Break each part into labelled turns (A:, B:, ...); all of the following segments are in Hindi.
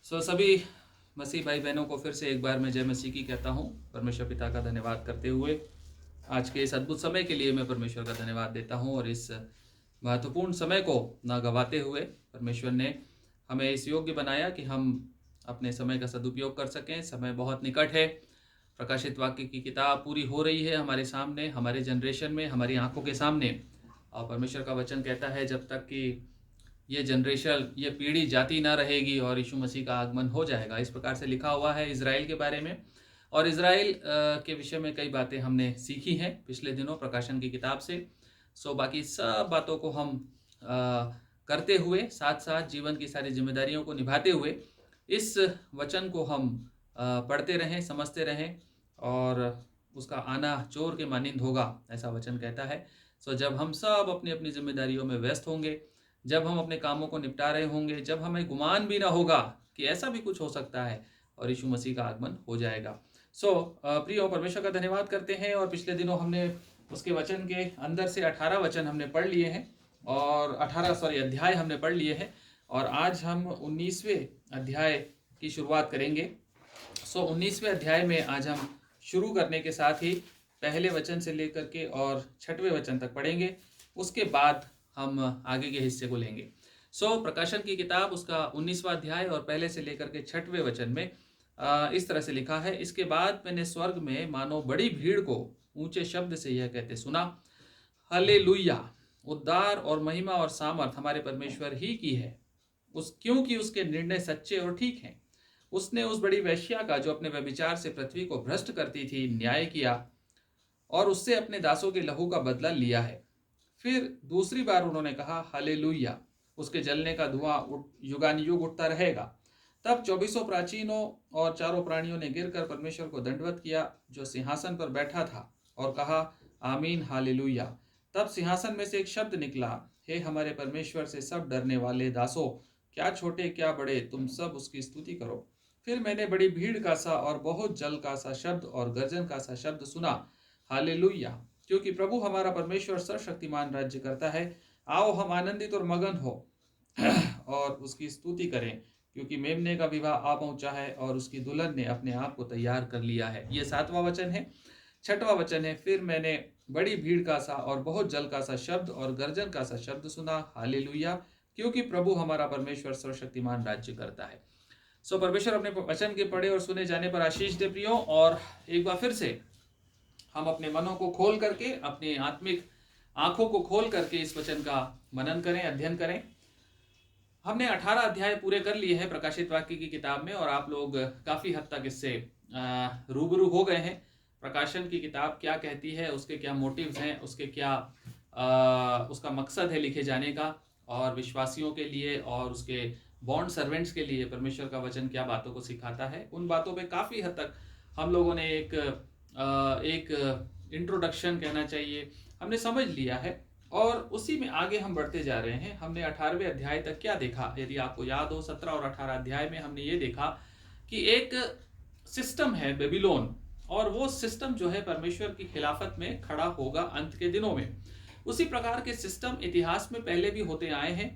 A: सभी मसीह भाई बहनों को फिर से एक बार मैं जय मसीह की कहता हूँ। परमेश्वर पिता का धन्यवाद करते हुए आज के इस अद्भुत समय के लिए मैं परमेश्वर का धन्यवाद देता हूँ और इस महत्वपूर्ण समय को ना गवाते हुए परमेश्वर ने हमें इस योग्य बनाया कि हम अपने समय का सदुपयोग कर सकें। समय बहुत निकट है। प्रकाशित वाक्य की किताब पूरी हो रही है हमारे सामने, हमारे जनरेशन में, हमारी आंखों के सामने। और परमेश्वर का वचन कहता है जब तक कि ये जनरेशन, ये पीढ़ी जाती ना रहेगी और यीशु मसीह का आगमन हो जाएगा। इस प्रकार से लिखा हुआ है इज़राइल के बारे में। और इज़राइल के विषय में कई बातें हमने सीखी हैं पिछले दिनों प्रकाशन की किताब से। बाकी सब बातों को हम करते हुए, साथ साथ जीवन की सारी जिम्मेदारियों को निभाते हुए इस वचन को हम पढ़ते रहें, समझते रहें और उसका आना चोर के मानिंद होगा, ऐसा वचन कहता है। जब हम सब अपनी अपनी जिम्मेदारियों में व्यस्त होंगे, जब हम अपने कामों को निपटा रहे होंगे, जब हमें गुमान भी ना होगा कि ऐसा भी कुछ हो सकता है और यीशु मसीह का आगमन हो जाएगा। प्रियो, परमेश्वर का धन्यवाद करते हैं। और पिछले दिनों हमने उसके वचन के अंदर से 18 वचन हमने पढ़ लिए हैं और 18 अध्याय हमने पढ़ लिए हैं और आज हम 19वें अध्याय की शुरुआत करेंगे। 19वें अध्याय में आज हम शुरू करने के साथ ही पहले वचन से लेकर के और 6वें वचन तक पढ़ेंगे। उसके बाद हम आगे के हिस्से को लेंगे। प्रकाशन की किताब उसका 19वां अध्याय और पहले से लेकर के 6वें वचन में इस तरह से लिखा है। इसके बाद मैंने स्वर्ग में मानो बड़ी भीड़ को ऊंचे शब्द से यह कहते सुना, हालेलुया, उद्धार और महिमा और सामर्थ हमारे परमेश्वर ही की है, क्योंकि उसके निर्णय सच्चे और ठीक हैं। उसने उस बड़ी वेश्या का, जो अपने व्यभिचार से पृथ्वी को भ्रष्ट करती थी, न्याय किया और उससे अपने दासों के लहू का बदला लिया है। फिर दूसरी बार उन्होंने कहा, हालेलुया, उसके जलने का धुआं युगानुयुग उठता रहेगा। तब 24 प्राचीनों और 4 प्राणियों ने गिरकर परमेश्वर को दंडवत किया, जो सिंहासन पर बैठा था, और कहा, आमीन, हालेलुया। तब सिंहासन में से एक शब्द निकला, हे हमारे परमेश्वर से सब डरने वाले दासों, क्या छोटे क्या बड़े, तुम सब उसकी स्तुति करो। फिर मैंने बड़ी भीड़ का सा और बहुत जल का सा शब्द और गर्जन का सा शब्द सुना, हालेलुया, क्योंकि प्रभु हमारा परमेश्वर सर्वशक्तिमान राज्य करता है। आओ हम आनंदित और मगन हो और उसकी स्तुति करें, क्योंकि मेमने का विवाह आ पहुंचा है और उसकी दुल्हन ने अपने आप को तैयार कर लिया है। ये 7वां वचन है। 6वां वचन है, फिर मैंने बड़ी भीड़ का सा और बहुत जल का सा शब्द और गर्जन का सा शब्द सुना, हालेलुया, क्योंकि प्रभु हमारा परमेश्वर सर्वशक्तिमान राज्य करता है। परमेश्वर अपने वचन के पढ़े और सुने जाने पर आशीष दे प्रियो। और एक बार फिर से हम अपने मनों को खोल करके, अपनी आत्मिक आंखों को खोल करके इस वचन का मनन करें, अध्ययन करें। हमने 18 अध्याय पूरे कर लिए हैं प्रकाशित वाक्य की किताब में और आप लोग काफी हद तक इससे रूबरू हो गए हैं। प्रकाशन की किताब क्या कहती है, उसके क्या मोटिव्स हैं, उसके क्या उसका मकसद है लिखे जाने का, और विश्वासियों के लिए और उसके बॉन्ड सर्वेंट्स के लिए परमेश्वर का वचन क्या बातों को सिखाता है। उन बातों पे काफी हद तक हम लोगों ने एक इंट्रोडक्शन कहना चाहिए, हमने समझ लिया है और उसी में आगे हम बढ़ते जा रहे हैं। हमने 18वें अध्याय तक क्या देखा, यदि आपको याद हो, 17 और 18 अध्याय में हमने ये देखा कि एक सिस्टम है बेबीलोन, और वो सिस्टम जो है परमेश्वर की खिलाफत में खड़ा होगा अंत के दिनों में। उसी प्रकार के सिस्टम इतिहास में पहले भी होते आए हैं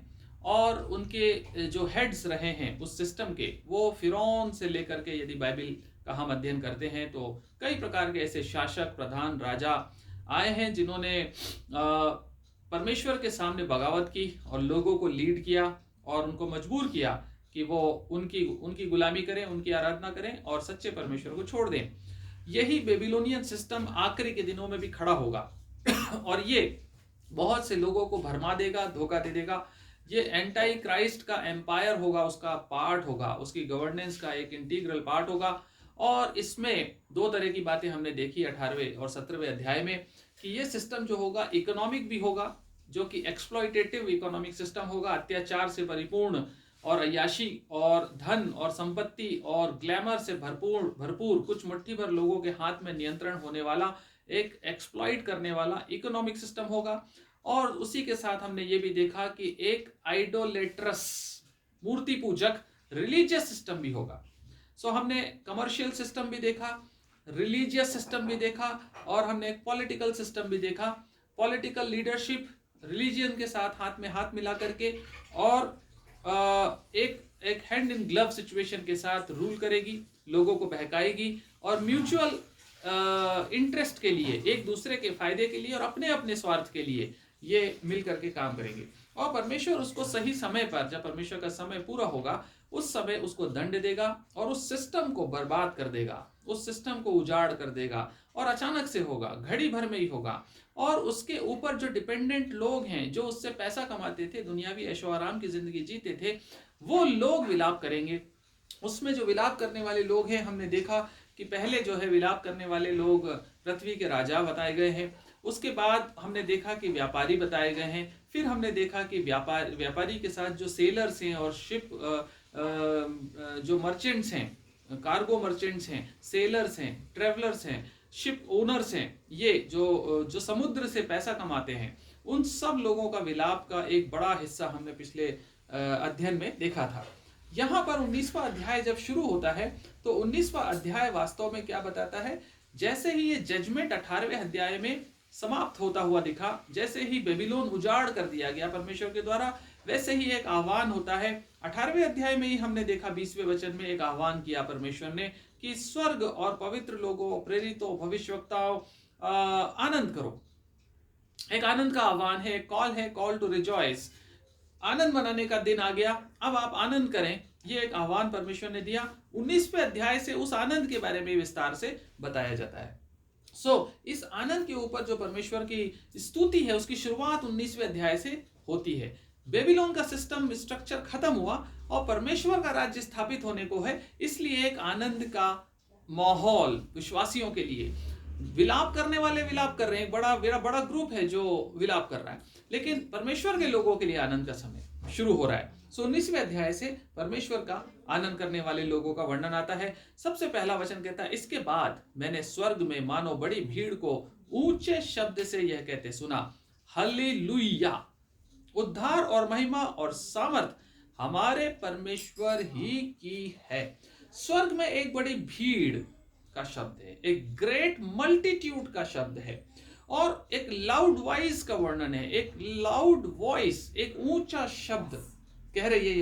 A: और उनके जो हेड्स रहे हैं उस सिस्टम के, वो फिरौन से लेकर के, यदि बाइबल का हम अध्ययन करते हैं तो कई प्रकार के ऐसे शासक, प्रधान, राजा आए हैं जिन्होंने परमेश्वर के सामने बगावत की और लोगों को लीड किया और उनको मजबूर किया कि वो उनकी गुलामी करें, उनकी आराधना करें और सच्चे परमेश्वर को छोड़ दें। यही बेबीलोनियन सिस्टम आखिरी के दिनों में भी खड़ा होगा और ये बहुत से लोगों को भरमा देगा, धोखा दे देगा। ये एंटाई क्राइस्ट का एम्पायर होगा, उसका पार्ट होगा, उसकी गवर्नेंस का एक इंटीग्रल पार्ट होगा। और इसमें 2 तरह की बातें हमने देखी 18वें और 17वें अध्याय में, कि ये सिस्टम जो होगा इकोनॉमिक भी होगा, जो कि एक्सप्लॉइटेटिव इकोनॉमिक सिस्टम होगा, अत्याचार से परिपूर्ण और अय्याशी और धन और संपत्ति और ग्लैमर से भरपूर कुछ मुट्ठी भर लोगों के हाथ में नियंत्रण होने वाला एक एक्सप्लॉइट करने वाला इकोनॉमिक सिस्टम होगा। और उसी के साथ हमने ये भी देखा कि एक आइडोलेट्रस, मूर्ति पूजक रिलीजियस सिस्टम भी होगा। हमने कमर्शियल सिस्टम भी देखा, रिलीजियस सिस्टम भी देखा और हमने एक पॉलिटिकल सिस्टम भी देखा। पॉलिटिकल लीडरशिप रिलीजियन के साथ हाथ में हाथ मिला करके और एक एक हैंड इन ग्लव सिचुएशन के साथ रूल करेगी, लोगों को बहकाएगी और म्यूचुअल इंटरेस्ट के लिए, एक दूसरे के फायदे के लिए और अपने अपने स्वार्थ के लिए ये मिल करके काम करेंगे। और परमेश्वर उसको सही समय पर, जब परमेश्वर का समय पूरा होगा, उस समय उसको दंड देगा और उस सिस्टम को बर्बाद कर देगा, उस सिस्टम को उजाड़ कर देगा। और अचानक से होगा, घड़ी भर में ही होगा। और उसके ऊपर जो डिपेंडेंट लोग हैं, जो उससे पैसा कमाते थे, दुनियावी ऐशो आराम की जिंदगी जीते थे, वो लोग विलाप करेंगे। उसमें जो विलाप करने वाले लोग हैं, हमने देखा कि पहले जो है विलाप करने वाले लोग पृथ्वी के राजा बताए गए हैं। उसके बाद हमने देखा कि व्यापारी बताए गए हैं। फिर हमने देखा कि व्यापारी के साथ जो सेलर्स हैं और शिप जो मर्चेंट्स हैं, कार्गो मर्चेंट्स हैं, सेलर्स हैं, ट्रेवलर्स हैं, शिप ओनर्स हैं, ये जो समुद्र से पैसा कमाते हैं, उन सब लोगों का विलाप का एक बड़ा हिस्सा हमने पिछले अध्ययन में देखा था। यहाँ पर 19वां अध्याय जब शुरू होता है तो 19वां अध्याय वास्तव में क्या बताता है? जैसे ही ये जजमेंट 18वें अध्याय में समाप्त होता हुआ दिखा, जैसे ही बेबीलोन उजाड़ कर दिया गया परमेश्वर के द्वारा, वैसे ही एक आह्वान होता है। 18वें अध्याय में ही हमने देखा 20वें वचन में एक आह्वान किया परमेश्वर ने कि स्वर्ग और पवित्र लोगों, प्रेरितों, भविष्यवक्ताओं, आनंद करो। एक आनंद का आह्वान है, एक कॉल है, कॉल टू रिजॉइस। आनंद मनाने का दिन आ गया, अब आप आनंद करें, ये एक आह्वान परमेश्वर ने दिया। 19वें अध्याय से उस आनंद के बारे में विस्तार से बताया जाता है। इस आनंद के ऊपर जो परमेश्वर की स्तुति है, उसकी शुरुआत 19वें अध्याय से होती है। बेबीलोन का सिस्टम स्ट्रक्चर खत्म हुआ और परमेश्वर का राज्य स्थापित होने को है, इसलिए एक आनंद का माहौल विश्वासियों के लिए। विलाप करने वाले विलाप कर रहे हैं, बड़ा ग्रुप है जो विलाप कर रहा है, लेकिन परमेश्वर के लोगों के लिए आनंद का समय शुरू हो रहा है। 19वें अध्याय से परमेश्वर का आनंद करने वाले लोगों का वर्णन आता है। सबसे पहला वचन कहता है, इसके बाद मैंने स्वर्ग में मानो बड़ी भीड़ को ऊंचे शब्द से यह कहते सुना, हालेलुया, उद्धार और महिमा और सामर्थ हमारे परमेश्वर ही की है। स्वर्ग में एक बड़ी भीड़ का शब्द है, एक ग्रेट मल्टीट्यूड का शब्द है और एक लाउड वॉइस का वर्णन है। एक लाउड वॉइस, एक ऊंचा शब्द कह रही है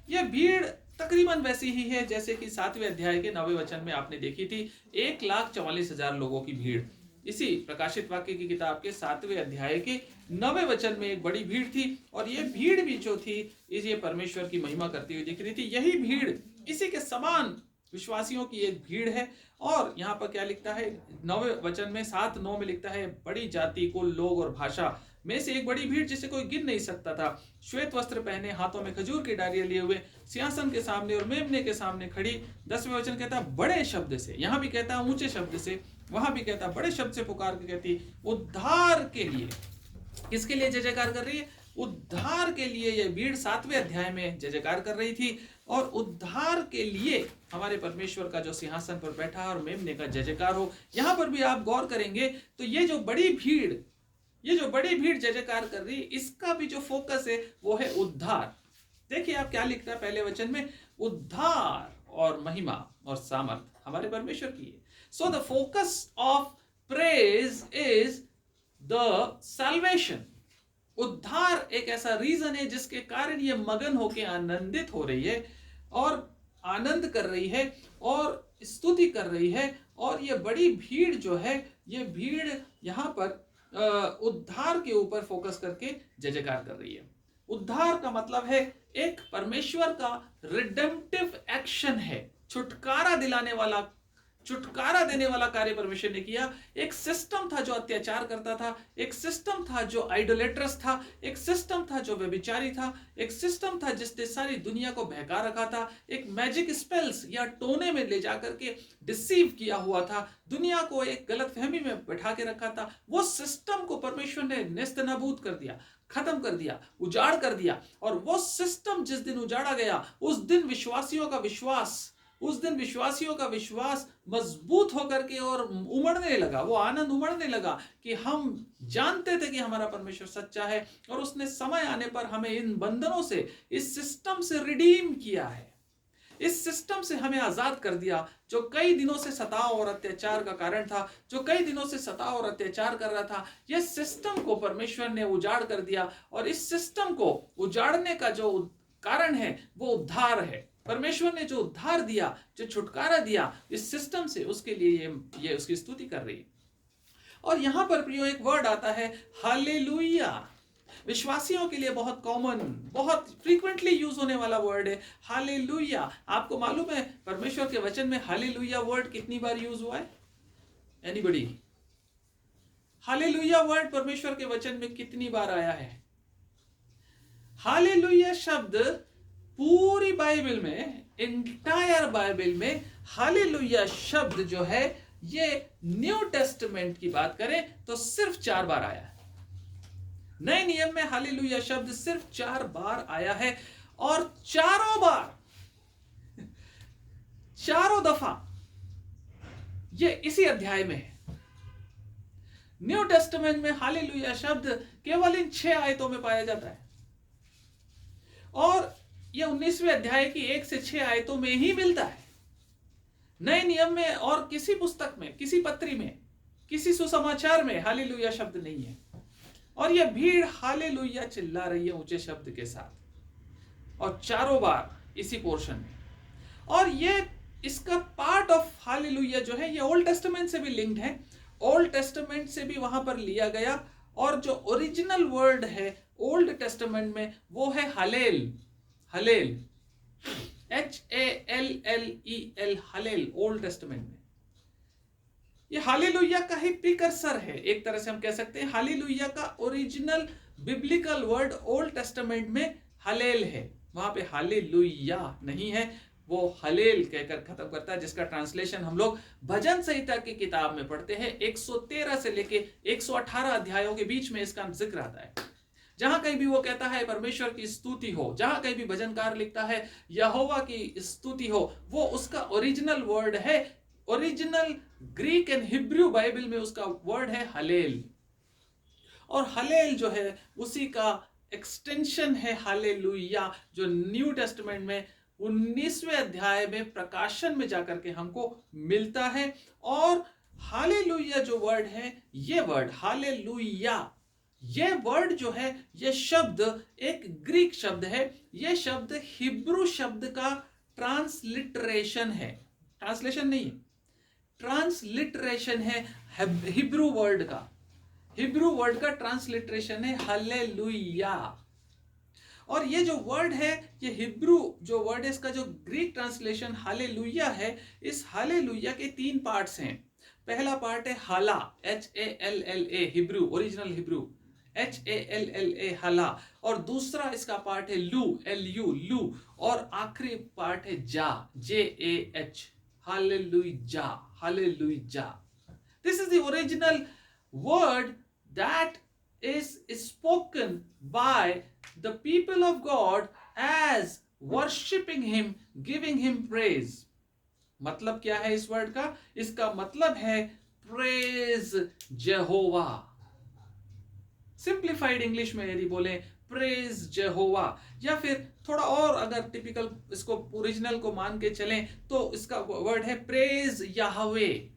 A: ये भीड़ तकरीबन वैसी ही है जैसे कि 7वें अध्याय के 9वें वचन में आपने देखी थी, 1,44,000 लोगों की भीड़। इसी प्रकाशित वाक्य की किताब के 7वें अध्याय के 9वें वचन में एक बड़ी भीड़ थी और ये भीड़ भी जो थी, ये परमेश्वर की महिमा करती हुई दिख रही थी। यही भीड़, इसी के समान विश्वासियों की एक भीड़ है। और यहाँ पर क्या लिखता है 9वें वचन में, 7:9 में लिखता है, बड़ी जाति, कुल, लोग और भाषा में से एक बड़ी भीड़ जिसे कोई गिन नहीं सकता था, श्वेत वस्त्र पहने, हाथों में खजूर की डालियां लिए हुए, सिंहासन के सामने और मेमने के सामने खड़ी। 10वें वचन कहता बड़े शब्द से, यहाँ भी कहता ऊंचे शब्द से, वहां भी कहता बड़े शब्द से पुकार के कहती, उद्धार के लिए। किसके लिए जय जयकार कर रही है? उद्धार के लिए। यह भीड़ 7वें अध्याय में जय जयकार कर रही थी और उद्धार के लिए हमारे परमेश्वर का जो सिंहासन पर बैठा और मेमने का जय जयकार हो। यहां पर भी आप गौर करेंगे तो ये जो बड़ी भीड़ जय जयकार कर रही है, इसका भी जो फोकस है वो है उद्धार। देखिए आप क्या लिखता है पहले वचन में, उद्धार और महिमा और सामर्थ हमारे परमेश्वर की है। So the focus of praise is the salvation. उद्धार एक ऐसा रीजन है जिसके कारण ये मगन होकर आनंदित हो रही है और आनंद कर रही है और स्तुति कर रही है। और ये बड़ी भीड़ जो है, ये भीड़ यहाँ पर उद्धार के ऊपर फोकस करके जय जयकार कर रही है। उद्धार का मतलब है एक परमेश्वर का रिडेम्पटिव एक्शन है, छुटकारा देने वाला कार्य परमेश्वर ने किया। एक सिस्टम था जो अत्याचार करता था, एक सिस्टम था जो आइडोलेट्रस था, एक सिस्टम था जो व्यभिचारी था, एक सिस्टम था जिसने सारी दुनिया को बहका रखा था, एक मैजिक स्पेल्स या टोने में ले जाकर के डिसीव किया हुआ था, दुनिया को एक गलतफहमी में बैठा के रखा था। वो सिस्टम को परमेश्वर ने नेस्तनाबूद कर दिया, खत्म कर दिया, उजाड़ कर दिया। और वो सिस्टम जिस दिन उजाड़ा गया, उस दिन विश्वासियों का विश्वास मजबूत होकर के और उमड़ने लगा, वो आनंद उमड़ने लगा कि हम जानते थे कि हमारा परमेश्वर सच्चा है और उसने समय आने पर हमें इन बंधनों से, इस सिस्टम से रिडीम किया है, इस सिस्टम से हमें आजाद कर दिया जो कई दिनों से सताव और अत्याचार का कारण था, जो कई दिनों से सताव और अत्याचार कर रहा था। यह सिस्टम को परमेश्वर ने उजाड़ कर दिया और इस सिस्टम को उजाड़ने का जो कारण है वो उद्धार है। परमेश्वर ने जो उद्धार दिया, जो छुटकारा दिया इस सिस्टम से, उसके लिए ये उसकी स्तुति कर रही है। और यहां पर प्रियो एक वर्ड आता है हालेलुया। विश्वासियों के लिए बहुत कॉमन, बहुत फ्रीक्वेंटली यूज होने वाला वर्ड है हालेलुया। आपको मालूम है परमेश्वर के वचन में हालेलुया वर्ड कितनी बार यूज हुआ है? एनीबडी? हालेलुया वर्ड परमेश्वर के वचन में कितनी बार आया है? हालेलुया शब्द पूरी बाइबल में, इंटायर बाइबल में हालेलुया शब्द जो है ये न्यू टेस्टमेंट की बात करें तो सिर्फ 4 बार आया है। नए नियम में हालेलुया शब्द सिर्फ 4 बार आया है और चारों बार, चारों दफा ये इसी अध्याय में है। न्यू टेस्टमेंट में हालेलुया शब्द केवल इन 6 आयतों में पाया जाता है और यह 19वें अध्याय की 1 से 6 आयतों में ही मिलता है। नए नियम में और किसी पुस्तक में, किसी पत्री में, किसी सुसमाचार में हालेलुया शब्द नहीं है। और यह भीड़ हालेलुया चिल्ला रही है ऊंचे शब्द के साथ और चारों बार इसी पोर्शन में। और ये इसका पार्ट ऑफ हालेलुया जो है ये ओल्ड टेस्टामेंट से भी लिंक्ड है। ओल्ड टेस्टामेंट से भी वहां पर लिया गया और जो ओरिजिनल वर्ड है ओल्ड टेस्टामेंट में वो है हलेल। हलेल, HALLEL, हलेल, ओल्ड टेस्टामेंट में। ये हालेलुया का ही प्रीकर्सर है, एक तरह से हम कह सकते हैं। हालेलुया का original biblical word old testament में हलेल है, वहां पे हालेलुया नहीं है, वो हलेल कहकर खत्म करता है, जिसका ट्रांसलेशन हम लोग भजन संहिता की किताब में पढ़ते हैं। 113 से लेके 118 अध्यायों के बीच में इसका जिक्र आता है। जहां कहीं भी वो कहता है परमेश्वर की स्तुति हो, जहां कहीं भी भजनकार लिखता है यहोवा की स्तुति हो, वो उसका ओरिजिनल वर्ड है। Original Greek and Hebrew Bible में उसका वर्ड है हलेल। और हलेल जो है उसी का एक्सटेंशन है हालेलुया, जो न्यू टेस्टामेंट में 19वें अध्याय में प्रकाशन में जाकर के हमको मिलता है। और हालेलुया जो वर्ड है, ये वर्ड हालेलुया, ये वर्ड जो है, ये शब्द एक ग्रीक शब्द है। ये शब्द हिब्रू शब्द का ट्रांसलिटरेशन है, ट्रांसलेशन नहीं है, ट्रांसलिटरेशन है हिब्रू वर्ड का। हिब्रू वर्ड का ट्रांसलिटरेशन है हालेलुया। और ये जो वर्ड है, ये हिब्रू जो वर्ड है, इसका जो ग्रीक ट्रांसलेशन हालेलुया है, इस हालेलुया के 3 पार्ट्स हैं। पहला पार्ट है हाला, HALLA, Hebrew, original Hebrew, HALLA, हाला। और दूसरा इसका पार्ट है लू, LU, लू। और आखिरी पार्ट है जा, JAH, hallelujah, hallelujah. This is the original word that is spoken by the people of God as worshiping him, giving him praise. मतलब क्या है इस वर्ड का? इसका मतलब है प्रेज जेहोवा। सिंप्लीफाइड इंग्लिश में यदि बोले प्रेज जेहोवा, या फिर थोड़ा और अगर टिपिकल इसको ओरिजिनल को मान के चलें तो इसका वर्ड है प्रेज याहवे,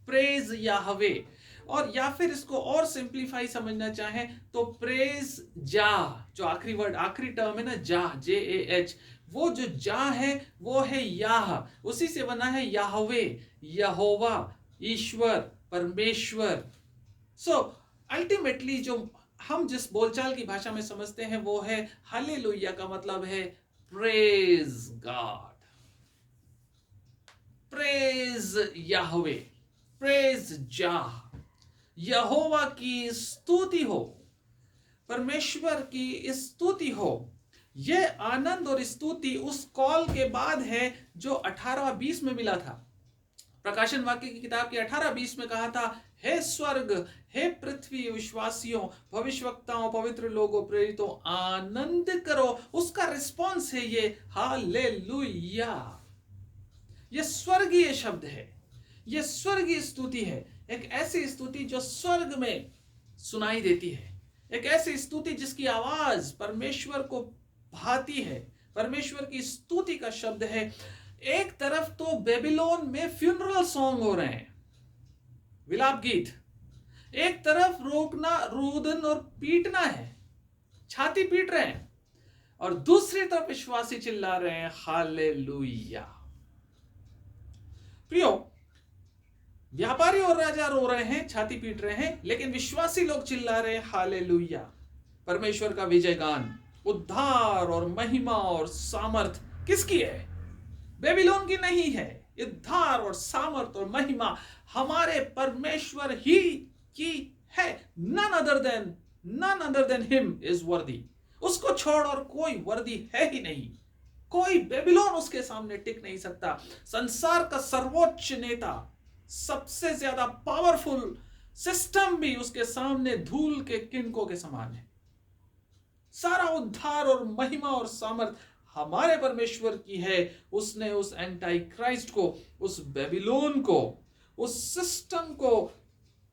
A: प्रेज याहवे। और या फिर इसको और सिंप्लीफाई समझना चाहें तो प्रेज जा, जो आखिरी वर्ड, आखिरी टर्म है ना, जा, JAH, वो जो जा है वो है याह, उसी से बना है याहवे, यहोवा, ईश्वर, परमेश्वर। सो अल्टीमेटली जो हम जिस बोलचाल की भाषा में समझते हैं वो है हालेलुया का मतलब है praise God, praise Yahweh, praise Jah, यहोवा की स्तुति हो, परमेश्वर की स्तुति हो। यह आनंद और स्तुति उस कॉल के बाद है जो 18:20 में मिला था। प्रकाशन वाक्य की किताब के 18:20 में कहा था, हे स्वर्ग, हे पृथ्वी, विश्वासियों, भविष्यवक्ताओं, पवित्र लोगों, प्रेरितों, आनंद करो। उसका रिस्पॉन्स है ये हालेलुया। ये स्वर्गीय शब्द है, ये स्वर्गीय स्तुति है, एक ऐसी स्तुति जो स्वर्ग में सुनाई देती है, एक ऐसी स्तुति जिसकी आवाज परमेश्वर को भाती है। परमेश्वर की स्तुति का शब्द है। एक तरफ तो बेबीलोन में फ्यूनरल सॉन्ग हो रहे हैं, विलाप गीत, एक तरफ रोकना, रुदन और पीटना है, छाती पीट रहे हैं, और दूसरी तरफ विश्वासी चिल्ला रहे हैं हालेलुया। प्रियो, व्यापारी और राजा रो रहे हैं, छाती पीट रहे हैं, लेकिन विश्वासी लोग चिल्ला रहे हैं हालेलुया। परमेश्वर का विजय गान, उद्धार और महिमा और सामर्थ किसकी है? बेबीलोन की नहीं है। उद्धार और सामर्थ और महिमा हमारे परमेश्वर ही की है। none other than him is worthy। उसको छोड़ और कोई वर्दी है ही नहीं। कोई बेबीलोन उसके सामने टिक नहीं सकता। संसार का सर्वोच्च नेता, सबसे ज्यादा पावरफुल सिस्टम भी उसके सामने धूल के किनकों के समान है। सारा उद्धार और महिमा और सामर्थ हमारे परमेश्वर की है। उसने उस एंटाई क्राइस्ट को, उस बेबीलोन को, उस सिस्टम को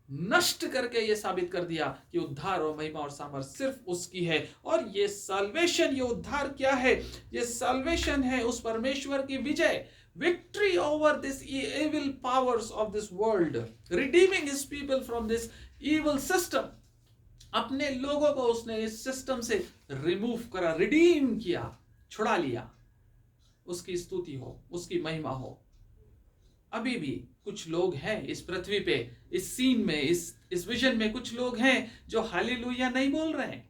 A: नष्ट करके ये साबित कर दिया कि उद्धार और महिमा और सामर्थ सिर्फ उसकी है। और ये साल्वेशन, ये उद्धार क्या है? ये साल्वेशन है उस परमेश्वर की विजय, victory over this evil powers of this world, redeeming his people from this evil system। अपने लोगों को उसने इस सिस्टम से रिमूव करा, रिडीम किया, छुड़ा लिया। उसकी स्तुति हो, उसकी महिमा हो। अभी भी कुछ लोग हैं इस पृथ्वी पे, इस सीन में, इस विजन में कुछ लोग हैं जो हालेलुया नहीं बोल रहे हैं।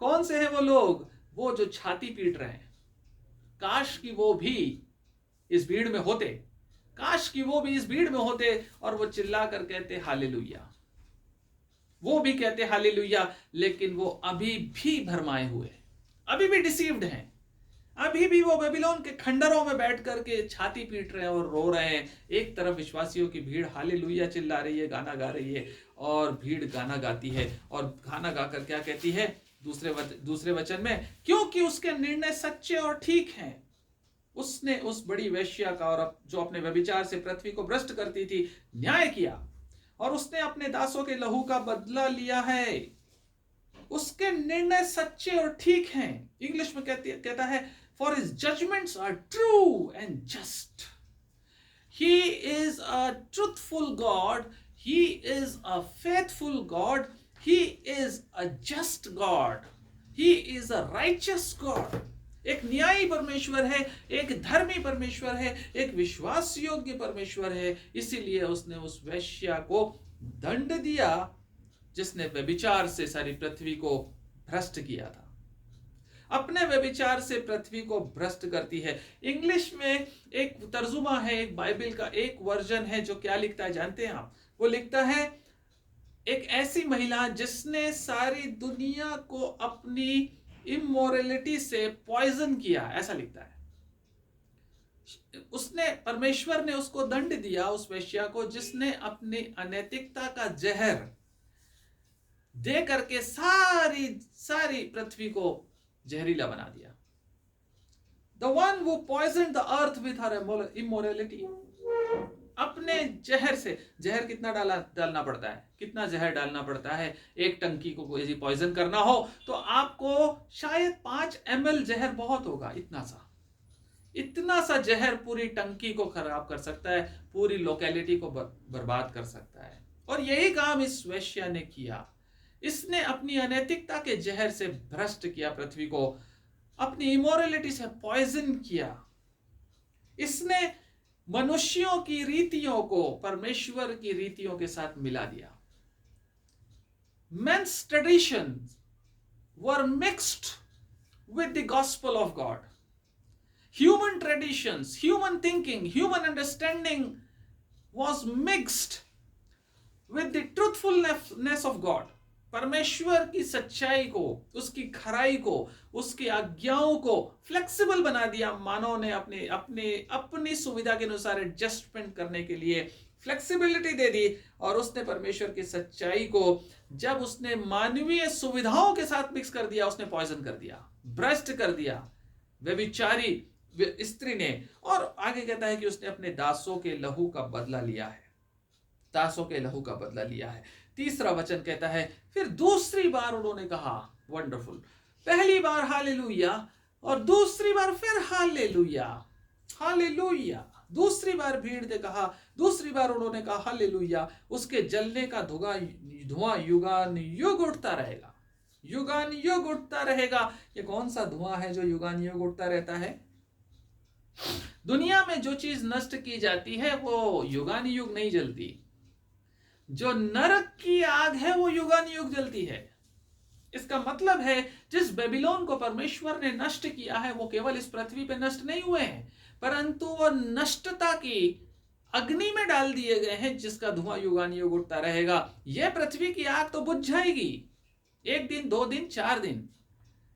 A: कौन से हैं वो लोग? वो जो छाती पीट रहे हैं। काश कि वो भी इस भीड़ में होते, काश कि वो भी इस भीड़ में होते और वो चिल्ला कर कहते हालेलुया। वो भी कहते हालेलुया, लेकिन वो अभी भी भरमाए हुए, अभी भी डिसीव्ड हैं। अभी भी वो बेबीलोन के खंडरों में बैठ करके छाती पीट रहे हैं और रो रहे हैं। एक तरफ विश्वासियों की भीड़ हालेलुया चिल्ला रही है, गाना गा रही है, और भीड़ गाना गाती है। और गाना गाकर क्या कहती है दूसरे वचन में? क्योंकि उसके निर्णय सच्चे और ठीक हैं। उसने उस बड़ी वेश्या का और जो अपने व्यभिचार से पृथ्वी को भ्रष्ट करती थी न्याय किया, और उसने अपने दासों के लहू का बदला लिया है। उसके निर्णय सच्चे और ठीक हैं। इंग्लिश में कहता है for his judgments are true and just। He is a truthful God, he is a faithful God, he is a just God, he is a righteous God। एक न्यायी परमेश्वर है, एक धर्मी परमेश्वर है, एक विश्वास योग्य परमेश्वर है। इसीलिए उसने उस वेश्या को दंड दिया जिसने व्यभिचार से सारी पृथ्वी को भ्रष्ट किया था। अपने व्यभिचार से पृथ्वी को भ्रष्ट करती है। इंग्लिश में एक तर्जुमा है, एक बाइबल का एक वर्जन है जो क्या लिखता है जानते हैं आप? वो लिखता है एक ऐसी महिला जिसने सारी दुनिया को अपनी इमोरलिटी से पॉइजन किया, ऐसा लिखता है। परमेश्वर ने उसको दंड दिया, उस वेश्या को, जिसने अपनी अनैतिकता का जहर दे करके सारी पृथ्वी को जहरीला बना दिया। The one who poisoned the earth with her immorality। अपने जहर से, जहर कितना डालना पड़ता है, कितना जहर डालना पड़ता है? एक टंकी को यदि पॉइजन करना हो तो आपको शायद 5 ml जहर बहुत होगा। इतना सा जहर पूरी टंकी को खराब कर सकता है, पूरी लोकेलिटी को बर्बाद कर सकता है। और यही काम इस वेश्या ने किया। इसने अपनी अनैतिकता के जहर से भ्रष्ट किया पृथ्वी को, अपनी इमोरलिटी से पॉइजन किया। इसने मनुष्यों की रीतियों को परमेश्वर की रीतियों के साथ मिला दिया। Men's traditions were mixed with the gospel of God। Human traditions, human thinking, human understanding was mixed with the truthfulness of God। परमेश्वर की सच्चाई को, उसकी खराई को, उसकी आज्ञाओं को फ्लेक्सिबल बना दिया। मानव ने अपनी सुविधा के अनुसार एडजस्टमेंट करने के लिए फ्लेक्सिबिलिटी दे दी, और उसने परमेश्वर की सच्चाई को जब उसने मानवीय सुविधाओं के साथ मिक्स कर दिया, उसने पॉइजन कर दिया, भ्रष्ट कर दिया व्यभिचारी स्त्री ने। और आगे कहता है कि उसने अपने दासों के लहू का बदला लिया है, दासों के लहू का बदला लिया है। तीसरा वचन कहता है फिर दूसरी बार उन्होंने कहा, वंडरफुल, पहली बार हालेलुया और दूसरी बार फिर हालेलुया, हालेलुया। दूसरी बार भीड़ ने कहा, दूसरी बार उन्होंने कहा हालेलुया। उसके जलने का धुआं युगानुयुग उठता रहेगा। युगान युग उठता रहेगा। ये कौन सा धुआं है जो युगान युग उठता रहता है? दुनिया में जो चीज नष्ट की जाती है वो युगान युग नहीं जलती। जो नरक की आग है वो युगान युग जलती है। इसका मतलब है जिस बेबीलोन को परमेश्वर ने नष्ट किया है वो केवल इस पृथ्वी पे नष्ट नहीं हुए हैं, परंतु वो नष्टता की अग्नि में डाल दिए गए हैं, जिसका धुआं युगान युग उठता रहेगा। यह पृथ्वी की आग तो बुझ जाएगी, 1 दिन 2 दिन 4 दिन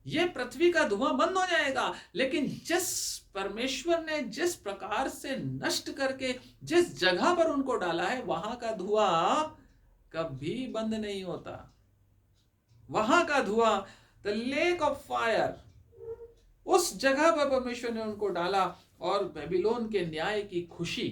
A: ये पृथ्वी का धुआं बंद हो जाएगा, लेकिन जिस परमेश्वर ने जिस प्रकार से नष्ट करके जिस जगह पर उनको डाला है वहां का धुआं कभी बंद नहीं होता। वहां का धुआं, द लेक ऑफ फायर, उस जगह पर परमेश्वर ने उनको डाला। और बेबीलोन के न्याय की खुशी,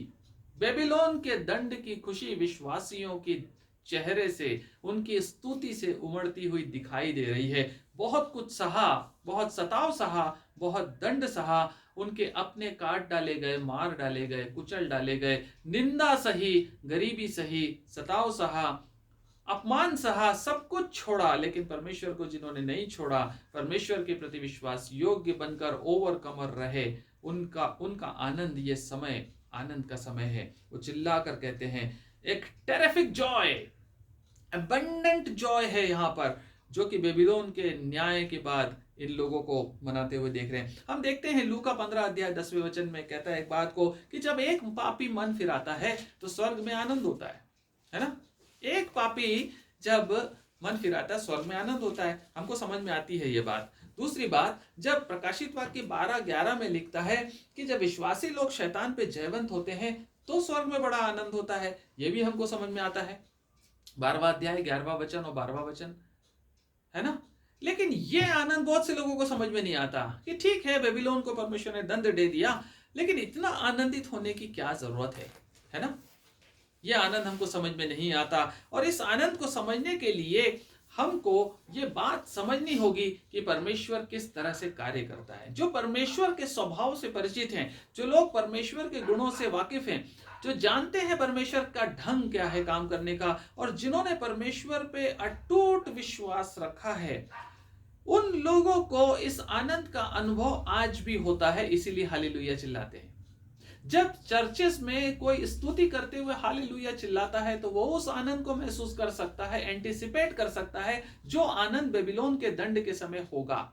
A: बेबीलोन के दंड की खुशी विश्वासियों की चेहरे से, उनकी स्तुति से उमड़ती हुई दिखाई दे रही है। बहुत कुछ सहा, बहुत सताव सहा, बहुत दंड सहा, उनके अपने काट डाले गए, मार डाले गए, कुचल डाले गए, निंदा सही, गरीबी सही, सताव सहा, अपमान सहा, सब कुछ छोड़ा, लेकिन परमेश्वर को जिन्होंने नहीं छोड़ा, परमेश्वर के प्रति विश्वास योग्य बनकर ओवरकमर रहे, उनका आनंद, ये समय आनंद का समय है। वो चिल्लाकर कहते हैं, एक टेरिफिक जॉय, अबंडेंट जॉय है यहाँ पर, जो कि बेबीलोन के न्याय के बाद इन लोगों को मनाते हुए देख रहे हैं। हम देखते हैं लूका 15 अध्याय 10वें वचन में कहता है एक बात को कि जब एक पापी मन फिराता है तो स्वर्ग में आनंद होता है ना। एक पापी जब मन फिराता है स्वर्ग में आनंद होता है। हमको समझ में आती है ये बात। दूसरी बात, जब प्रकाशित वाक्य 12:11 में लिखता है कि जब विश्वासी लोग शैतान पे जयवंत होते हैं तो स्वर्ग में बड़ा आनंद होता है, ये भी हमको समझ में आता है। 12वां अध्याय 11वां वचन और 12वां वचन, है ना। लेकिन ये आनंद बहुत से लोगों को समझ में नहीं आता कि ठीक है बेबीलोन को परमेश्वर ने दंड दे दिया, लेकिन इतना आनंदित होने की क्या जरूरत है ना। यह आनंद हमको समझ में नहीं आता। और इस आनंद को समझने के लिए हमको ये बात समझनी होगी कि परमेश्वर किस तरह से कार्य करता है। जो परमेश्वर के स्वभाव से परिचित हैं, जो लोग परमेश्वर के गुणों से वाकिफ हैं, जो जानते हैं परमेश्वर का ढंग क्या है काम करने का, और जिन्होंने परमेश्वर पे अटूट विश्वास रखा है, उन लोगों को इस आनंद का अनुभव आज भी होता है। इसीलिए हालेलुया चिल्लाते हैं। जब चर्चेस में कोई स्तुति करते हुए हालेलुया चिल्लाता है तो वो उस आनंद को महसूस कर सकता है, एंटिसिपेट कर सकता है, जो आनंद बेबीलोन के दंड के समय होगा।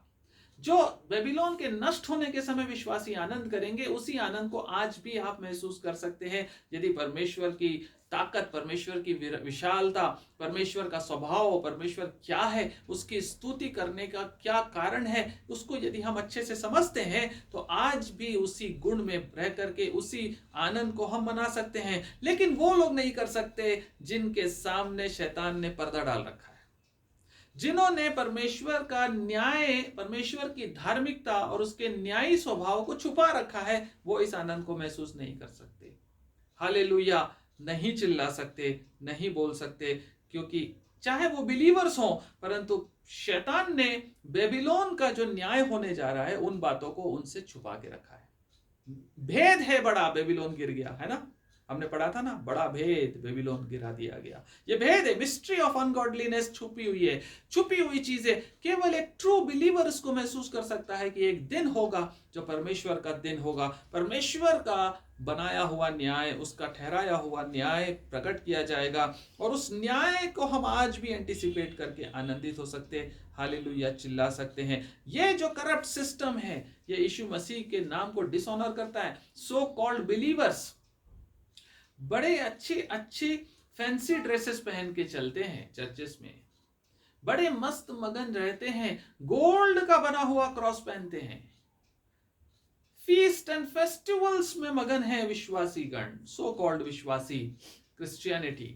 A: जो बेबीलोन के नष्ट होने के समय विश्वासी आनंद करेंगे, उसी आनंद को आज भी आप महसूस कर सकते हैं यदि परमेश्वर की ताकत, परमेश्वर की विशालता, परमेश्वर का स्वभाव, परमेश्वर क्या है, उसकी स्तुति करने का क्या कारण है, उसको यदि हम अच्छे से समझते हैं तो आज भी उसी गुण में रह करके उसी आनंद को हम मना सकते हैं। लेकिन वो लोग नहीं कर सकते जिनके सामने शैतान ने पर्दा डाल रखा है, जिन्होंने परमेश्वर का न्याय, परमेश्वर की धार्मिकता और उसके न्यायी स्वभाव को छुपा रखा है। वो इस आनंद को महसूस नहीं कर सकते, हालेलुया नहीं चिल्ला सकते, नहीं बोल सकते, क्योंकि चाहे वो बिलीवर्स हों, परंतु शैतान ने बेबीलोन का जो न्याय होने जा रहा है उन बातों को उनसे छुपा के रखा है। भेद है बड़ा, बेबीलोन गिर गया, है ना। हमने पढ़ा था ना, बड़ा भेद, बेबीलोन गिरा दिया गया। ये भेद है, मिस्ट्री ऑफ अनगॉडलीनेस छुपी हुई है। छुपी हुई चीजें केवल एक ट्रू बिलीवर इसको महसूस कर सकता है कि एक दिन होगा जो परमेश्वर का दिन होगा, परमेश्वर का बनाया हुआ न्याय, उसका ठहराया हुआ न्याय प्रकट किया जाएगा, और उस न्याय को हम आज भी एंटिसिपेट करके आनंदित हो सकते हैं, हालेलुया चिल्ला सकते हैं। ये जो करप्ट सिस्टम है, ये यीशु मसीह के नाम को डिसऑनर करता है। सो कॉल्ड बिलीवर्स बड़े अच्छी फैंसी ड्रेसेस पहन के चलते हैं चर्चेस में, बड़े मस्त मगन रहते हैं, गोल्ड का बना हुआ क्रॉस पहनते हैं, फीस्ट एंड फेस्टिवल्स में मगन है विश्वासी गण, सो कॉल्ड विश्वासी, Christianity.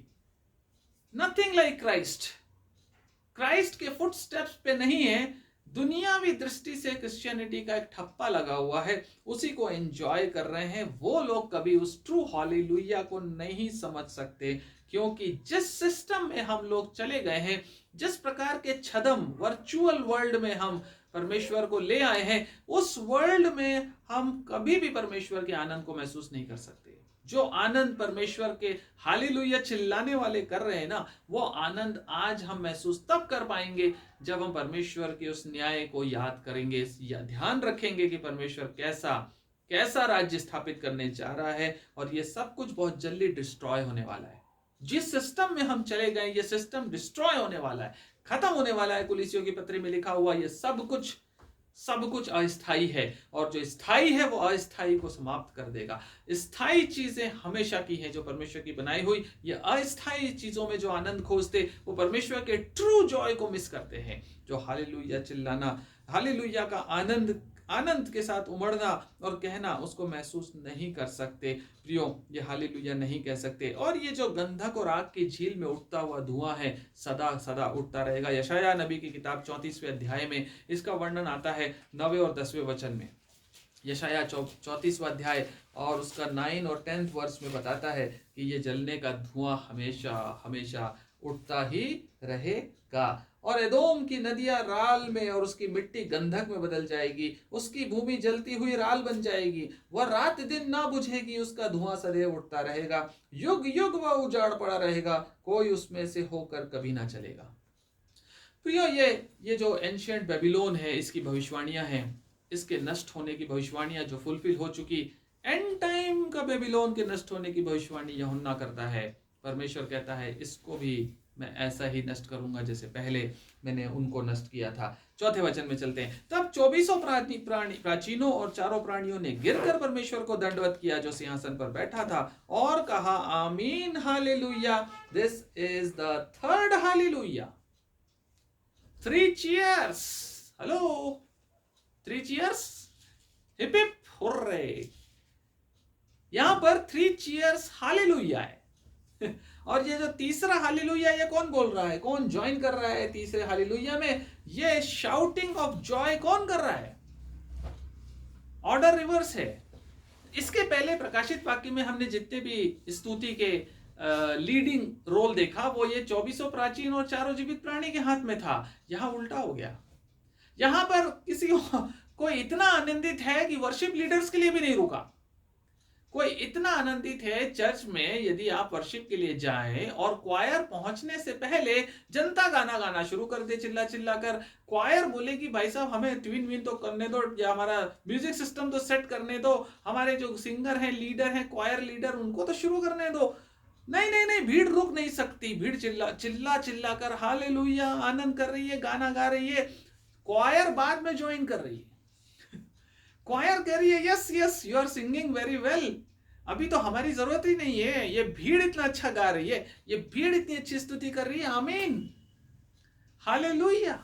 A: Nothing like Christ, Christ के फुटस्टेप्स पे नहीं है। दुनियावी दृष्टि से क्रिश्चियनिटी का एक ठप्पा लगा हुआ है, उसी को एंजॉय कर रहे हैं। वो लोग कभी उस ट्रू हालेलुया को नहीं समझ सकते, क्योंकि जिस सिस्टम में हम लोग चले गए हैं, जिस प्रकार के छदम वर्चुअल वर्ल्ड में हम परमेश्वर को ले आए हैं, उस वर्ल्ड में हम कभी भी परमेश्वर के आनंद को महसूस नहीं कर सकते। जो आनंद परमेश्वर के हालेलुया चिल्लाने वाले कर रहे हैं ना, वो आनंद आज हम महसूस तब कर पाएंगे जब हम परमेश्वर के उस न्याय को याद करेंगे या ध्यान रखेंगे कि परमेश्वर कैसा कैसा राज्य स्थापित करने जा रहा है, और ये सब कुछ बहुत जल्दी डिस्ट्रॉय होने वाला है। जिस सिस्टम में हम चले गए, ये सिस्टम डिस्ट्रॉय होने वाला है, खत्म होने वाला है। कुलीसियों की पत्री में लिखा हुआ ये सब कुछ अस्थाई है, और जो स्थाई है वो अस्थाई को समाप्त कर देगा। स्थाई चीजें हमेशा की हैं जो परमेश्वर की बनाई हुई। ये अस्थाई चीजों में जो आनंद खोजते, वो परमेश्वर के ट्रू जॉय को मिस करते हैं। जो हालेलुया चिल्लाना, हालेलुया का आनंद के साथ उमड़ना और कहना, उसको महसूस नहीं कर सकते। प्रियो, ये हालेलुया नहीं कह सकते। और ये जो गंधक और आग की झील में उठता हुआ धुआं है, सदा सदा उठता रहेगा। यशायाह नबी की किताब 34वें अध्याय में इसका वर्णन आता है 9वें और 10वें वचन में। यशायाह 34वां अध्याय और उसका 9 और 10 वर्ष में बताता है कि ये जलने का धुआं हमेशा हमेशा उठता ही रहेगा। और एदोम की नदियां राल में और उसकी मिट्टी गंधक में बदल जाएगी, उसकी भूमि जलती हुई राल बन जाएगी, वह रात दिन ना बुझेगी, उसका धुआं सदैव उठता रहेगा, युग युग वह उजाड़ पड़ा रहेगा, कोई उसमें से होकर कभी ना चलेगा। प्रियो, ये जो एंशिएंट बेबीलोन है, इसकी भविष्यवाणियां हैं, इसके नष्ट होने की भविष्यवाणियां जो फुलफिल हो चुकी। एंड टाइम का बेबीलोन के नष्ट होने की भविष्यवाणी यूहन्ना करता है। परमेश्वर कहता है इसको भी मैं ऐसा ही नष्ट करूंगा जैसे पहले मैंने उनको नष्ट किया था। 4थे वचन में चलते हैं। तब 24 प्राचीनों और चारों प्राणियों ने गिरकर परमेश्वर को दंडवत किया जो सिंहासन पर बैठा था, और कहा, आमीन hallelujah, this is the third hallelujah. 3 cheers, hello, 3 cheers, hip hip hurray. यहां पर 3 cheers हालेलुया है। और ये जो तीसरा हालेलुया, ये कौन बोल रहा है, कौन ज्वाइन कर रहा है तीसरे हालेलुया में? ये शाउटिंग ऑफ जॉय कौन कर रहा है? ऑर्डर रिवर्स है। इसके पहले प्रकाशित वाक्य में हमने जितने भी स्तुति के लीडिंग रोल देखा, वो ये 24 प्राचीन और चारों जीवित प्राणी के हाथ में था। यहां उल्टा हो गया। यहां पर कोई इतना आनंदित है कि वर्शिप लीडर्स के लिए भी नहीं रुका। कोई इतना आनंदित है चर्च में, यदि आप वर्शिप के लिए जाएं और क्वायर पहुंचने से पहले जनता गाना शुरू कर दे, चिल्ला चिल्ला कर। क्वायर बोले कि भाई साहब हमें ट्विन विन तो करने दो, या हमारा म्यूजिक सिस्टम तो सेट करने दो, हमारे जो सिंगर हैं, लीडर हैं, क्वायर लीडर, उनको तो शुरू करने दो। नहीं नहीं नहीं, भीड़ रुक नहीं सकती। भीड़ चिल्ला चिल्ला कर हालेलुया आनंद कर रही है, गाना गा रही है। क्वायर बाद में ज्वाइन कर रही है। क्वायर कह रही है, yes yes you are singing very well, अभी तो हमारी जरूरत ही नहीं है, ये भीड़ इतना अच्छा गा रही है, ये भीड़ इतनी अच्छी स्तुति कर रही है। आमीन हालेलुया,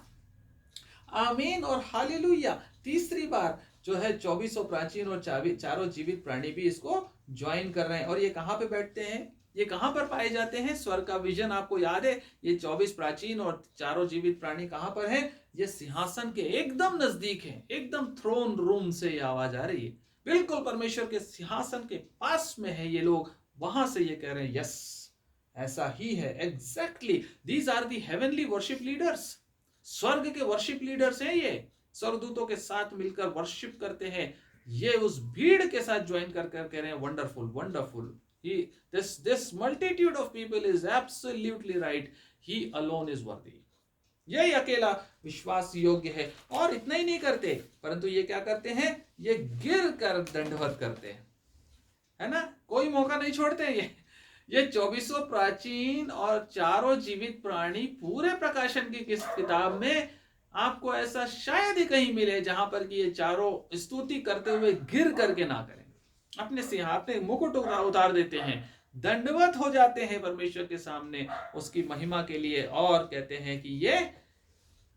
A: आमीन और हालेलुया। तीसरी बार जो है 24 प्राचीन और चारों जीवित प्राणी भी इसको ज्वाइन कर रहे हैं। और ये कहां पे बैठते हैं, ये कहां पर पाए जाते हैं? स्वर्ग का विजन आपको याद है? ये 24 प्राचीन और चारों जीवित प्राणी कहां पर हैं? ये सिंहासन के एकदम नजदीक है, एकदम थ्रोन रूम से ये आवाज आ रही है, बिल्कुल परमेश्वर के सिंहासन के पास में है ये लोग। वहां से ये कह रहे हैं, यस ऐसा ही है, exactly, these are the heavenly worship leaders. स्वर्ग के वर्शिप लीडर्स हैं ये, स्वर्गदूतों के साथ मिलकर वर्शिप करते हैं। ये उस भीड़ के साथ ज्वाइन कर कह रहे हैं, wonderful wonderful, this multitude of people is absolutely right, he alone is worthy। यही अकेला विश्वास योग्य है। और इतना ही नहीं करते, परंतु ये क्या करते हैं? ये गिर कर दंडवत करते हैं, है ना, कोई मौका नहीं छोड़ते हैं। ये 24 प्राचीन और चारों जीवित प्राणी पूरे प्रकाशन की किताब में आपको ऐसा शायद ही कहीं मिले जहां पर कि ये चारों स्तुति करते हुए गिर करके ना करें, अपने सिंहासन मुकुट उतार देते हैं, दंडवत हो जाते हैं परमेश्वर के सामने उसकी महिमा के लिए, और कहते हैं कि ये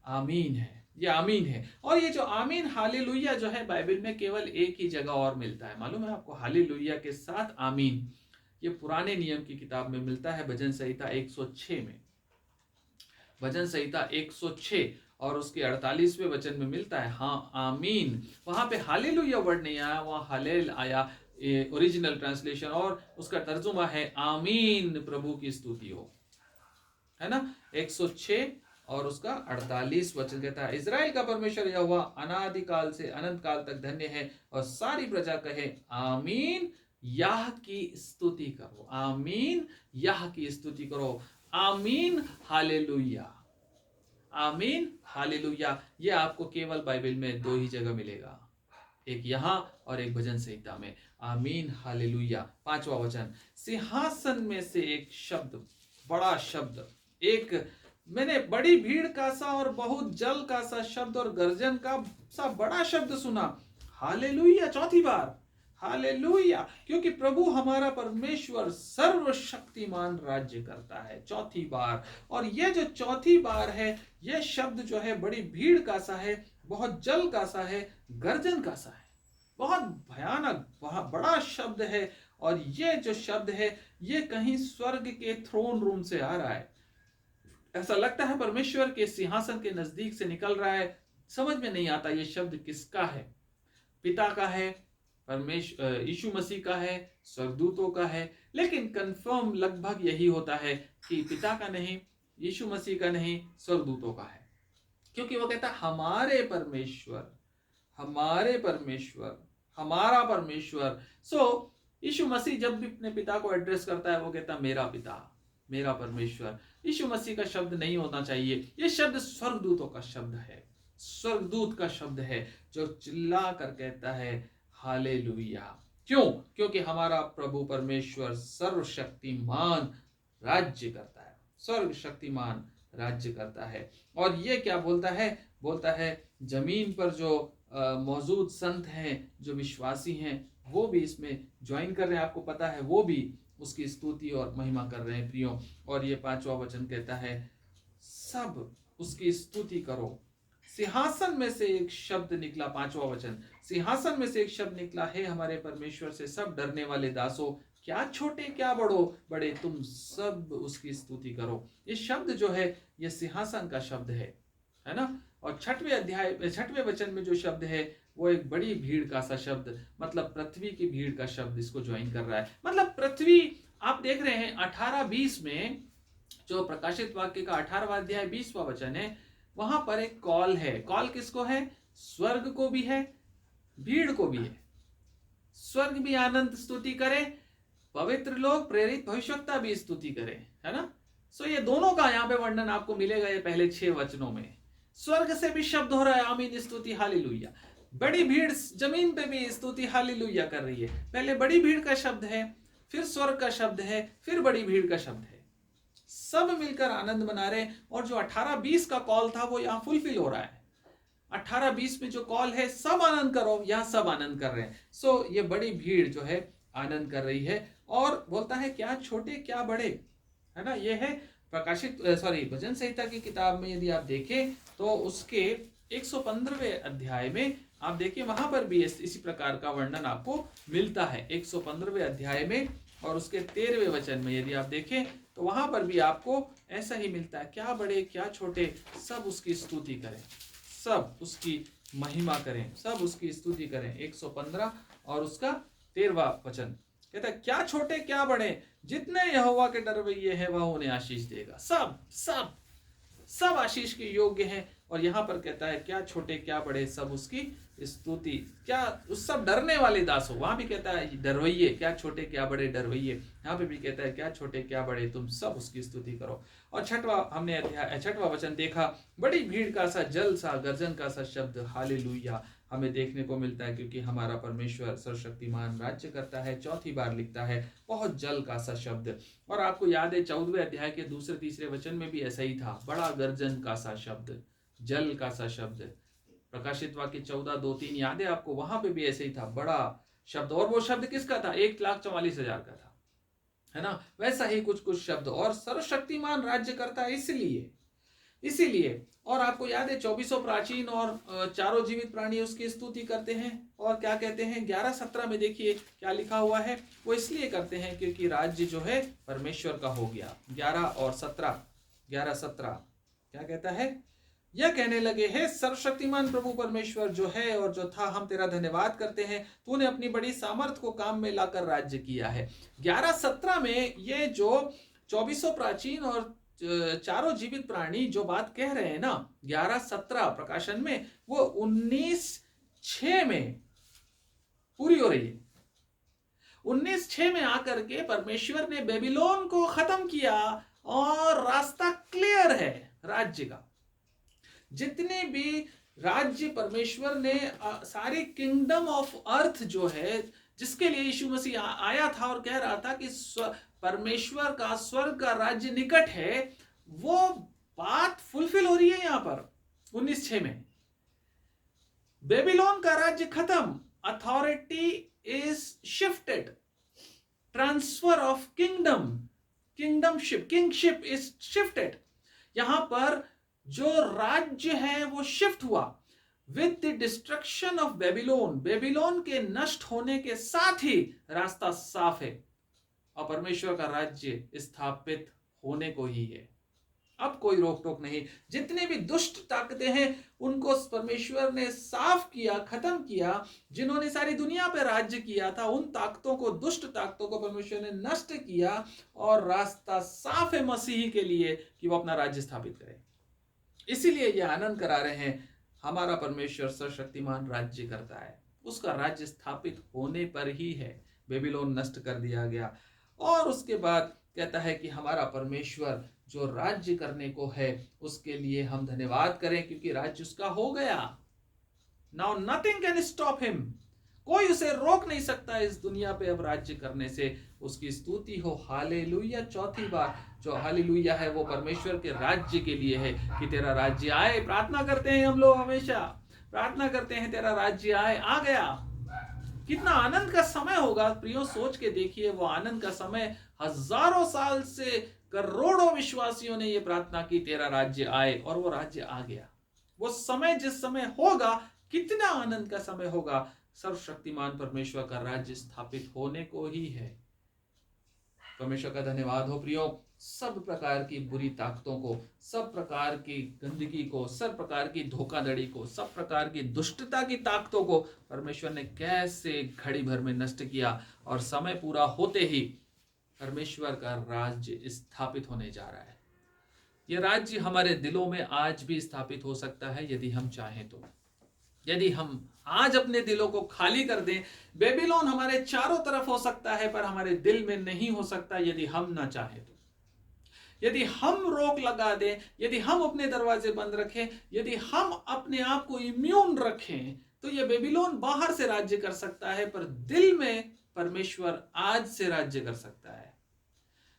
A: आमीन है, ये आमीन है। और ये जो आमीन हालेलुया जो है, बाइबल में केवल एक ही जगह और मिलता है, मालूम है आपको? हालेलुया के साथ आमीन, ये पुराने नियम की किताब में मिलता है, भजन संहिता 106 में। भजन संहिता 106 और उसके 48वें वचन में मिलता है, हाँ आमीन। वहां पे हालेलुया वर्ड नहीं आया, वहां हालेल आया, ओरिजिनल ट्रांसलेशन, और उसका तर्जुमा है आमीन, प्रभु की स्तुति हो, है ना। 106 और उसका 48 वचन कहता है, इजराइल का परमेश्वर यहोवा अनादिकाल से अनंत काल तक धन्य है, और सारी प्रजा कहे आमीन, यह की स्तुति करो, आमीन, यह की स्तुति करो, आमीन हालेलुया, आमीन हालेलुया। ये आपको केवल बाइबल में 2 ही जगह मिलेगा, एक यहाँ और एक भजन संहिता में, आमीन हालेलुया। 5वां वचन, सिंहासन में से एक शब्द, बड़ा शब्द, एक मैंने बड़ी भीड़ का सा और बहुत जल का सा शब्द और गर्जन का सा बड़ा शब्द सुना, हालेलुया। 4थी बार हालेलुया, क्योंकि प्रभु हमारा परमेश्वर सर्वशक्तिमान राज्य करता है। 4थी बार, और ये जो 4थी बार है, ये शब्द जो है बड़ी भीड़ का सा है, बहुत जल का सा है, गर्जन का सा है, बहुत भयानक बड़ा शब्द है। और ये जो शब्द है ये कहीं स्वर्ग के थ्रोन रूम से आ रहा है, ऐसा लगता है परमेश्वर के सिंहासन के नजदीक से निकल रहा है। समझ में नहीं आता ये शब्द किसका है, पिता का है, परमेश्वर यीशु मसीह का है, स्वर्गदूतों का है, लेकिन कंफर्म लगभग यही होता है कि पिता का नहीं, यीशु मसीह का नहीं, स्वर्गदूतों का है। क्योंकि वो कहता है हमारे परमेश्वर, हमारे परमेश्वर, हमारा परमेश्वर। सो यीशु मसीह जब भी अपने पिता को एड्रेस करता है वो कहता मेरा पिता, मेरा परमेश्वर। यीशु मसीह का शब्द नहीं होना चाहिए, ये शब्द स्वर्गदूतों का शब्द है, स्वर्गदूत का शब्द है जो चिल्ला कर कहता है हालेलुया। क्यों? क्योंकि हमारा प्रभु परमेश्वर सर्वशक्तिमान राज्य करता है, सर्वशक्तिमान राज्य करता है। और ये क्या बोलता है? बोलता है जमीन पर जो मौजूद संत हैं, जो विश्वासी हैं, वो भी इसमें ज्वाइन कर रहे हैं। आपको पता है वो भी उसकी स्तुति और महिमा कर रहे हैं प्रियो। और ये 5वां वचन कहता है सब उसकी स्तुति करो। सिंहासन में से एक शब्द निकला, 5वां वचन, सिंहासन में से एक शब्द निकला है हमारे परमेश्वर से, सब डरने वाले दासों, क्या छोटे क्या बड़े तुम सब उसकी स्तुति करो। ये शब्द जो है ये सिंहासन का शब्द है ना। और 6वें वचन में जो शब्द है वो एक बड़ी भीड़ का सा शब्द, मतलब पृथ्वी की भीड़ का शब्द इसको ज्वाइन कर रहा है। मतलब पृथ्वी, आप देख रहे हैं 18-20 में जो प्रकाशित वाक्य का 18वां अध्याय 20वां वचन है, वहां पर एक कॉल है। कॉल किसको है? स्वर्ग को भी है, भीड़ को भी है। स्वर्ग भी आनंद स्तुति करे, पवित्र लोग प्रेरित भविष्यवक्ता भी स्तुति करे, है ना। सो ये दोनों का यहाँ पे वर्णन आपको मिलेगा ये पहले 6 वचनों में। स्वर्ग से भी शब्द हो रहा है आमीन स्तुति हालेलुया, बड़ी भीड़ जमीन पे भी स्तुति हालेलुया कर रही है। पहले बड़ी भीड़ का शब्द है, फिर स्वर्ग का शब्द है, फिर बड़ी भीड़ का शब्द है, सब मिलकर आनंद मना रहे हैं। और जो 18-20 का कॉल था वो यहाँ फुलफिल हो रहा है। 18-20 में जो कॉल है सब आनंद करो, यहाँ सब आनंद कर रहे हैं। सो ये बड़ी भीड़ जो है आनंद कर रही है। और बोलता है क्या छोटे क्या बड़े, है ना। ये है भजन संहिता की किताब में यदि आप देखें तो उसके 115वें अध्याय में आप देखिए, वहां पर भी इसी प्रकार का वर्णन आपको मिलता है। 115वें अध्याय में और उसके 13वें वचन में यदि आप देखें तो वहां पर भी आपको ऐसा ही मिलता है, क्या बड़े क्या छोटे सब उसकी स्तुति करें, सब उसकी महिमा करें, सब उसकी स्तुति करें। 115 और उसका 13वां वचन कहता है क्या छोटे क्या बड़े, जितने यहोवा के डरवैये हैं वह उन्हें आशीष देगा। सब सब सब आशीष के योग्य हैं। और यहाँ पर कहता है क्या छोटे क्या बड़े सब उसकी स्तुति, क्या उस सब डरने वाले दासों, वहां भी कहता है डरवैये, क्या छोटे क्या बड़े डरवैये, यहाँ पे भी कहता है क्या छोटे क्या बड़े तुम सब उसकी स्तुति करो। और 6वां वचन देखा, बड़ी भीड़ का सा जल सा गर्जन का सा शब्द हालेलुया हमें देखने को मिलता है, क्योंकि हमारा परमेश्वर सर्वशक्तिमान राज्य करता है। 4थी बार लिखता है बहुत जल का सा शब्द। और आपको याद है 14वें अध्याय के 2-3 वचन में भी ऐसा ही था, बड़ा गर्जन का सा शब्द, जल का सा शब्द। प्रकाशित वाक्य 14:2-3 याद है आपको, वहां पे भी ऐसे ही था, बड़ा शब्द। और वो शब्द किसका था? 1,44,000 का था, है ना। वैसा ही कुछ शब्द। और सर्वशक्तिमान राज्य करता है इसीलिए। और आपको याद है 24 प्राचीन और चारों जीवित प्राणी उसकी स्तुति करते हैं। और क्या कहते हैं? 11:17 में देखिए क्या लिखा हुआ है। वो इसलिए करते हैं क्योंकि राज्य जो है परमेश्वर का हो गया। 11:17 क्या कहता है? यह कहने लगे, हे सर्वशक्तिमान प्रभु परमेश्वर जो है और जो था, हम तेरा धन्यवाद करते हैं, तूने अपनी बड़ी सामर्थ को काम में लाकर राज्य किया है। 11:17 में ये जो 24 प्राचीन और चारों जीवित प्राणी जो बात कह रहे हैं ना, 11:17 प्रकाशन में, वो 19:6 में पूरी हो रही है। 19:6 में आकर के परमेश्वर ने बेबीलोन को खत्म किया और रास्ता क्लियर है राज्य का। जितने भी राज्य परमेश्वर ने सारी किंगडम ऑफ अर्थ जो है, जिसके लिए यीशु मसीह आया था और कह रहा था कि परमेश्वर का स्वर्ग का राज्य निकट है, वो बात फुलफिल हो रही है यहां पर 19:6 में। बेबीलोन का राज्य खत्म, authority is shifted, transfer of kingship is shifted. यहां पर जो राज्य है वो शिफ्ट हुआ with the destruction of Babylon. Babylon के नष्ट होने के साथ ही रास्ता साफ है और परमेश्वर का राज्य स्थापित होने को ही है। अब कोई रोक टोक नहीं। जितने भी दुष्ट ताकतें हैं उनको परमेश्वर ने साफ किया, खत्म किया। जिन्होंने सारी दुनिया पे राज्य किया था, उन ताकतों को, दुष्ट ताकतों को परमेश्वर ने नष्ट किया और रास्ता साफ है मसीही के लिए कि वो अपना राज्य स्थापित करे। इसीलिए ये आनंद करा रहे हैं, हमारा परमेश्वर सर्वशक्तिमान राज्य करता है। उसका राज्य स्थापित होने पर ही है बेबीलोन नष्ट कर दिया गया। और उसके बाद कहता है कि हमारा परमेश्वर जो राज्य करने को है उसके लिए हम धन्यवाद करें, क्योंकि राज्य उसका हो गया। Now nothing can stop him. कोई उसे रोक नहीं सकता इस दुनिया पे अब राज्य करने से। उसकी स्तुति हो, हालेलुया। चौथी बार जो हालेलुया है वो परमेश्वर के राज्य के लिए है कि तेरा राज्य आए। प्रार्थना करते हैं हम लोग, हमेशा प्रार्थना करते हैं तेरा राज्य आए। आ गया। कितना आनंद का समय होगा प्रियो, सोच के देखिए। वो आनंद का समय, हजारों साल से करोड़ों विश्वासियों ने ये प्रार्थना की तेरा राज्य आए, और वो राज्य आ गया। वो समय जिस समय होगा, कितना आनंद का समय होगा। सर्वशक्तिमान परमेश्वर का राज्य स्थापित होने को ही है। परमेश्वर का धन्यवाद हो प्रियो। सब प्रकार की बुरी ताकतों को, सब प्रकार की गंदगी को, सब प्रकार की धोखाधड़ी को, सब प्रकार की दुष्टता की ताकतों को परमेश्वर ने कैसे घड़ी भर में नष्ट किया, और समय पूरा होते ही परमेश्वर का राज्य स्थापित होने जा रहा है। यह राज्य हमारे दिलों में आज भी स्थापित हो सकता है यदि हम चाहें तो। यदि हम आज अपने दिलों को खाली कर दें, बेबीलोन हमारे चारों तरफ हो सकता है पर हमारे दिल में नहीं हो सकता यदि हम ना चाहें तो। यदि हम रोक लगा दें, यदि हम अपने दरवाजे बंद रखें, यदि हम अपने आप को इम्यून रखें, तो यह बेबीलोन बाहर से राज्य कर सकता है, पर दिल में परमेश्वर आज से राज्य कर सकता है।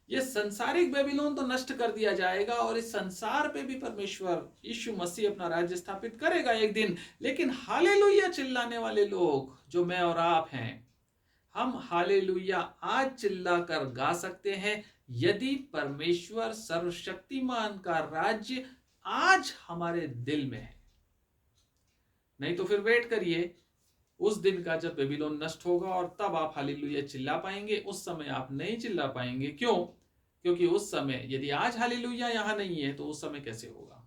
A: यह संसारिक बेबीलोन तो नष्ट कर दिया जाएगा और इस संसार पे भी परमेश्वर यीशु मसीह अपना राज्य स्थापित करेगा एक दिन। लेकिन हालेलुया चिल्लाने वाले लोग जो मैं और आप हैं, हम हालेलुया आज चिल्ला कर गा सकते हैं यदि परमेश्वर सर्वशक्तिमान का राज्य आज हमारे दिल में है। नहीं तो फिर वेट करिए उस दिन का जब बेबीलोन नष्ट होगा और तब आप हालेलुया चिल्ला पाएंगे। उस समय आप नहीं चिल्ला पाएंगे। क्यों? क्योंकि उस समय यदि आज हालेलुया यहां नहीं है तो उस समय कैसे होगा?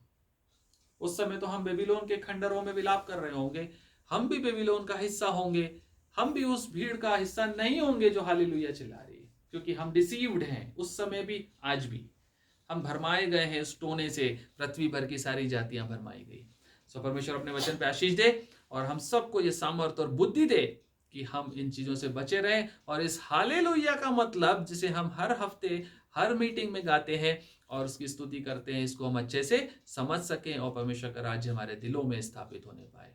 A: उस समय तो हम बेबीलोन के खंडरों में विलाप कर रहे होंगे, हम भी बेबीलोन का हिस्सा होंगे, हम भी उस भीड़ का हिस्सा नहीं होंगे जो हालेलुया चिल्ला रही है, क्योंकि हम डिसीव्ड हैं। उस समय भी आज भी हम भरमाए गए हैं उस टोने से, पृथ्वी भर की सारी जातियां भरमाई गई। सो परमेश्वर अपने वचन पे आशीष दे और हम सबको ये सामर्थ्य और बुद्धि दे कि हम इन चीजों से बचे रहें, और इस हालेलुया का मतलब जिसे हम हर हफ्ते हर मीटिंग में गाते हैं और उसकी स्तुति करते हैं, इसको हम अच्छे से समझ सकें और परमेश्वर का राज्य हमारे दिलों में स्थापित होने पाए।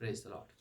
A: Praise the Lord.